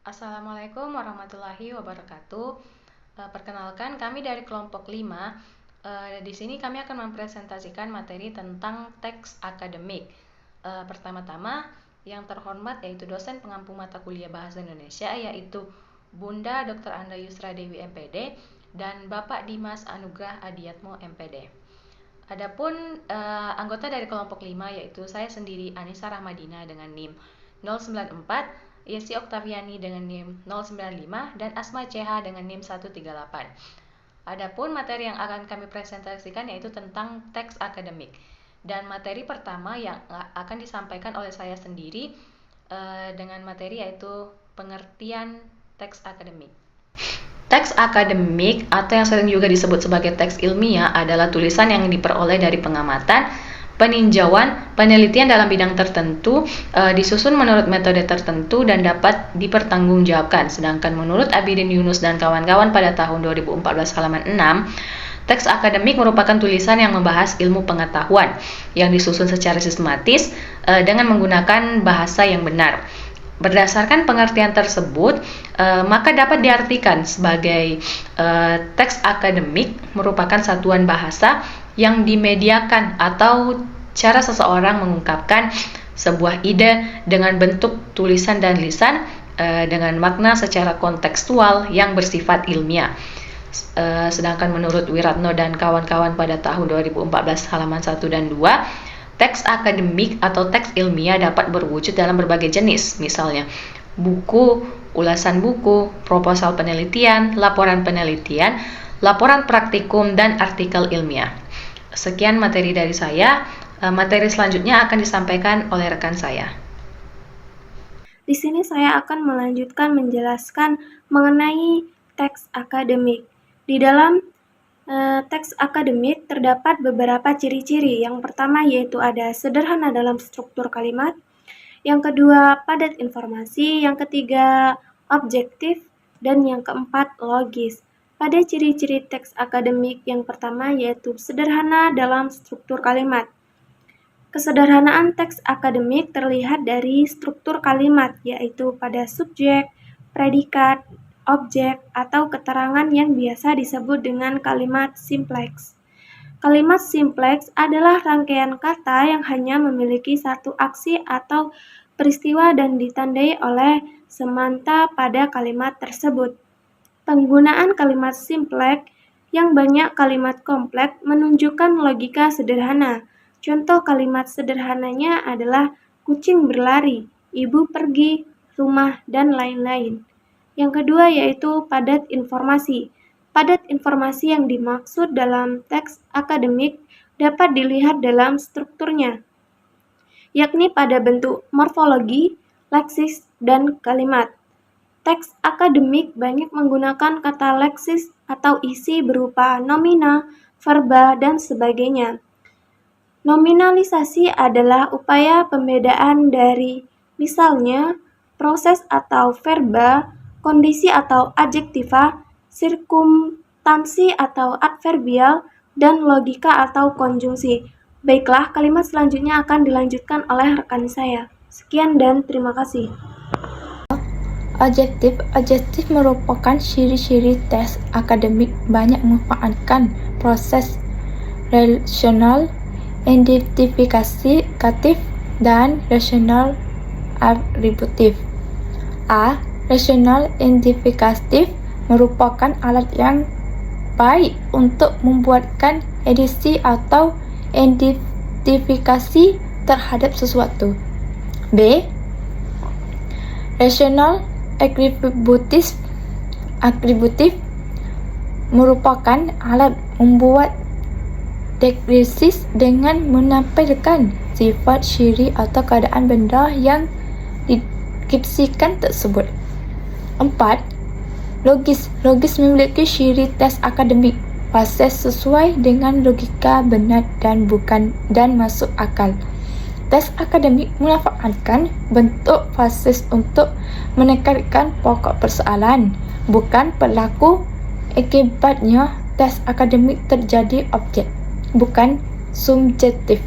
Assalamualaikum warahmatullahi wabarakatuh. Perkenalkan, kami dari kelompok 5. Di sini kami akan mempresentasikan materi tentang teks akademik. Pertama-tama, yang terhormat yaitu dosen pengampu mata kuliah Bahasa Indonesia, yaitu Bunda Dr. Anda Yusra Dewi MPD dan Bapak Dimas Anugrah Adiatmo MPD. Adapun anggota dari kelompok 5 yaitu saya sendiri Anissa Rahmadina dengan NIM 094, Yesi Oktaviani dengan NIM 095, dan Asma CH dengan NIM 138. Adapun materi yang akan kami presentasikan yaitu tentang teks akademik. Dan materi pertama yang akan disampaikan oleh saya sendiri dengan materi yaitu pengertian teks akademik. Teks akademik atau yang sering juga disebut sebagai teks ilmiah adalah tulisan yang diperoleh dari pengamatan, peninjauan, penelitian dalam bidang tertentu, disusun menurut metode tertentu dan dapat dipertanggungjawabkan. Sedangkan menurut Abidin Yunus dan kawan-kawan pada tahun 2014 halaman 6, teks akademik merupakan tulisan yang membahas ilmu pengetahuan yang disusun secara sistematis dengan menggunakan bahasa yang benar. Berdasarkan pengertian tersebut, maka dapat diartikan sebagai teks akademik merupakan satuan bahasa yang dimediakan atau cara seseorang mengungkapkan sebuah ide dengan bentuk tulisan dan lisan dengan makna secara kontekstual yang bersifat ilmiah. Sedangkan menurut Wiratno dan kawan-kawan pada tahun 2014 halaman 1 dan 2, teks akademik atau teks ilmiah dapat berwujud dalam berbagai jenis, misalnya buku, ulasan buku, proposal penelitian, laporan penelitian, laporan praktikum, dan artikel ilmiah. Sekian materi dari saya. Materi selanjutnya akan disampaikan oleh rekan saya. Di sini saya akan melanjutkan menjelaskan mengenai teks akademik. Di dalam teks akademik terdapat beberapa ciri-ciri. Yang pertama yaitu ada sederhana dalam struktur kalimat, yang kedua padat informasi, yang ketiga objektif, dan yang keempat logis. Pada ciri-ciri teks akademik yang pertama yaitu sederhana dalam struktur kalimat. Kesederhanaan teks akademik terlihat dari struktur kalimat, yaitu pada subjek, predikat, objek, atau keterangan yang biasa disebut dengan kalimat simpleks. Kalimat simpleks adalah rangkaian kata yang hanya memiliki satu aksi atau peristiwa dan ditandai oleh semanta pada kalimat tersebut. Penggunaan kalimat simpleks yang banyak kalimat kompleks menunjukkan logika sederhana. Contoh kalimat sederhananya adalah kucing berlari, ibu pergi, rumah, dan lain-lain. Yang kedua yaitu padat informasi. Padat informasi yang dimaksud dalam teks akademik dapat dilihat dalam strukturnya, yakni pada bentuk morfologi, leksis, dan kalimat. Teks akademik banyak menggunakan kata leksis atau isi berupa nomina, verba, dan sebagainya. Nominalisasi adalah upaya pembedaan dari, misalnya, proses atau verba, kondisi atau adjektiva, sirkumstansi atau adverbial, dan logika atau konjungsi. Baiklah, kalimat selanjutnya akan dilanjutkan oleh rekan saya. Sekian dan terima kasih. Adjektif merupakan ciri-ciri teks akademik banyak memanfaatkan proses relasional, identifikatif, dan rasional atributif. Rasional identifikatif merupakan alat yang baik untuk membuatkan edisi atau identifikasi terhadap sesuatu. Rasional atributif merupakan alat membuat deskripsi dengan menampilkan sifat, ciri, atau keadaan benda yang dideskripsikan tersebut. 4. Logis memiliki ciri teks akademik, proses sesuai dengan logika, benar dan masuk akal. Teks akademik memanfaatkan bentuk proses untuk menekankan pokok persoalan, bukan perilaku. Akibatnya, teks akademik terjadi objek, bukan subjektif.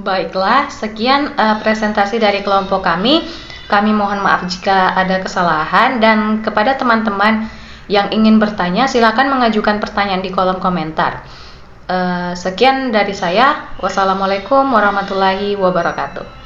Baiklah, sekian presentasi dari kelompok kami. Kami mohon maaf jika ada kesalahan, dan kepada teman-teman yang ingin bertanya, silakan mengajukan pertanyaan di kolom komentar. Sekian dari saya. Wassalamualaikum warahmatullahi wabarakatuh.